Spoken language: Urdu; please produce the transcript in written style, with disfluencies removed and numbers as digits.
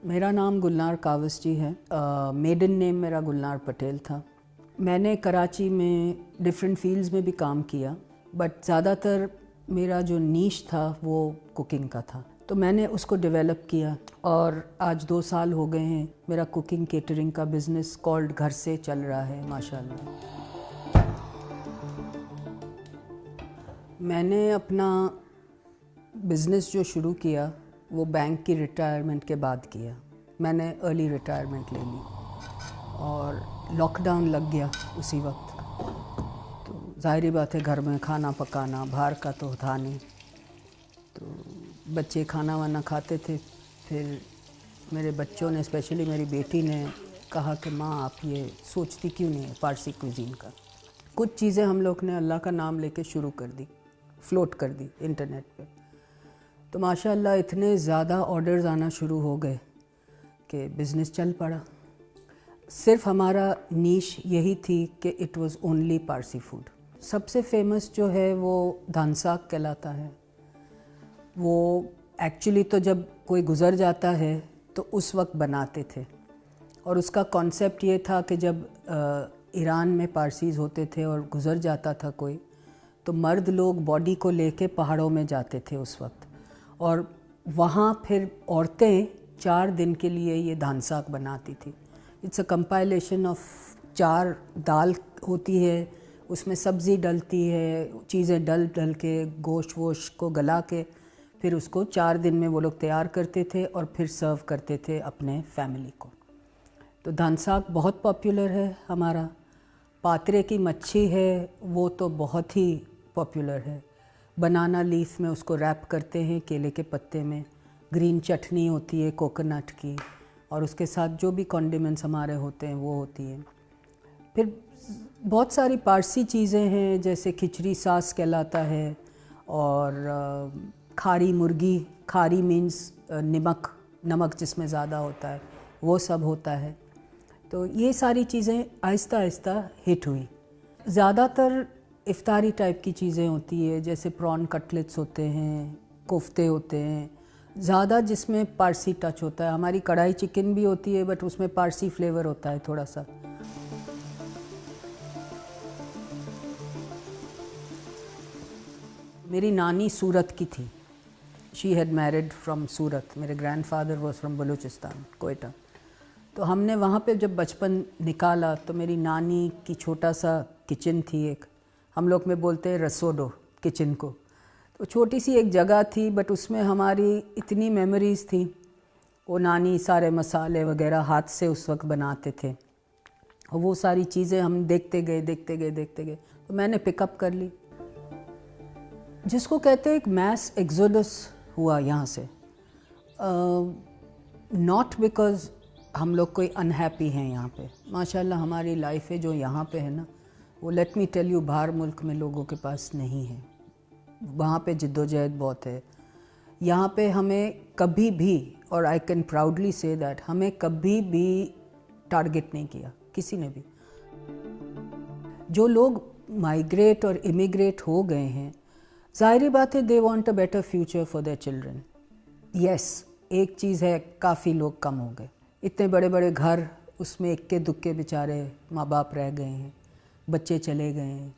میرا نام گلنار کاوس جی ہے. میڈن نیم میرا گلنار پٹیل تھا. میں نے کراچی میں ڈفرینٹ فیلڈز میں بھی کام کیا، بٹ زیادہ تر میرا جو نیش تھا وہ کوکنگ کا تھا، تو میں نے اس کو ڈیولپ کیا اور آج 2 سال ہو گئے ہیں میرا کوکنگ کیٹرنگ کا بزنس کالڈ گھر سے چل رہا ہے ماشاءاللہ. میں نے اپنا بزنس جو شروع کیا وہ بینک کی ریٹائرمنٹ کے بعد کیا. میں نے ارلی ریٹائرمنٹ لے لی اور لاک ڈاؤن لگ گیا اسی وقت. تو ظاہری بات ہے گھر میں کھانا پکانا باہر کا تو تھا نہیں، تو بچے کھانا وانا کھاتے تھے. پھر میرے بچوں نے اسپیشلی میری بیٹی نے کہا کہ ماں آپ یہ سوچتی کیوں نہیں ہے پارسی کوزین کا. کچھ چیزیں ہم لوگ نے اللہ کا نام لے کے شروع کر دی، فلوٹ کر دی انٹرنیٹ پہ. تو ماشاءاللہ اتنے زیادہ آرڈرز آنا شروع ہو گئے کہ بزنس چل پڑا. صرف ہمارا نیش یہی تھی کہ it was only Parsi food. سب سے فیمس جو ہے وہ دھان ساگ کہلاتا ہے. وہ ایکچولی تو جب کوئی گزر جاتا ہے تو اس وقت بناتے تھے، اور اس کا کانسیپٹ یہ تھا کہ جب ایران میں پارسیز ہوتے تھے اور گزر جاتا تھا کوئی، تو مرد لوگ باڈی کو لے کے پہاڑوں میں جاتے تھے اس وقت، اور وہاں پھر عورتیں 4 دن کے لیے یہ دھان ساگ بناتی تھی. اٹس اے کمپائلیشن آف 4 دال ہوتی ہے، اس میں سبزی ڈلتی ہے، چیزیں ڈل کے گوشت ووشت کو گلا کے پھر اس کو 4 دن میں وہ لوگ تیار کرتے تھے اور پھر سرو کرتے تھے اپنے فیملی کو. تو دھان ساگ بہت پاپولر ہے ہمارا. پاترے کی مچھی ہے وہ تو بہت ہی پاپولر ہے. بنانا لیف میں اس کو ریپ کرتے ہیں کیلے کے پتے میں. گرین چٹنی ہوتی ہے کوکونٹ کی، اور اس کے ساتھ جو بھی کانڈیمنٹس ہمارے ہوتے ہیں وہ ہوتی ہیں. پھر بہت ساری پارسی چیزیں ہیں جیسے کھچڑی ساس کہلاتا ہے، اور کھاری مرغی، کھاری مینس نمک جس میں زیادہ ہوتا ہے وہ سب ہوتا ہے. تو یہ ساری چیزیں آہستہ آہستہ ہٹ ہوئی. زیادہ تر افطاری ٹائپ کی چیزیں ہوتی ہے، جیسے پران کٹلیٹس ہوتے ہیں، کوفتے ہوتے ہیں، زیادہ جس میں پارسی ٹچ ہوتا ہے. ہماری کڑھائی چکن بھی ہوتی ہے بٹ اس میں پارسی فلیور ہوتا ہے تھوڑا سا. میری نانی سورت کی تھی. شی ہیڈ میرڈ فرام سورت. میرے grand father was from Balochistan, Quetta. تو ہم نے وہاں پہ جب بچپن نکالا تو میری نانی کی چھوٹا سا کچن تھی ایک، ہم لوگ میں بولتے ہیں رسوڈو کچن کو. تو چھوٹی سی ایک جگہ تھی بٹ اس میں ہماری اتنی میموریز تھیں. وہ نانی سارے مسالے وغیرہ ہاتھ سے اس وقت بناتے تھے، اور وہ ساری چیزیں ہم دیکھتے گئے. تو میں نے پک اپ کر لی. جس کو کہتے ہیں ایک میس ایگزوڈس ہوا یہاں سے. ناٹ بیکاز ہم لوگ کوئی انہیپی ہیں یہاں پہ. ماشاءاللہ ہماری لائف ہے جو یہاں پہ ہے نا، وہ لیٹ می ٹیل یو باہر ملک میں لوگوں کے پاس نہیں ہے. وہاں پہ جد و جہد بہت ہے. یہاں پہ ہمیں کبھی بھی، اور آئی کین پراؤڈلی سے دیٹ، ہمیں کبھی بھی ٹارگٹ نہیں کیا کسی نے بھی. جو لوگ مائیگریٹ اور امیگریٹ ہو گئے ہیں، ظاہری بات ہے they want a better future for their children. Yes, ایک چیز ہے کافی لوگ کم ہو گئے. اتنے بڑے بڑے گھر، اس میں اکے دکے بیچارے ماں باپ رہ گئے ہیں، بچے چلے گئے ہیں.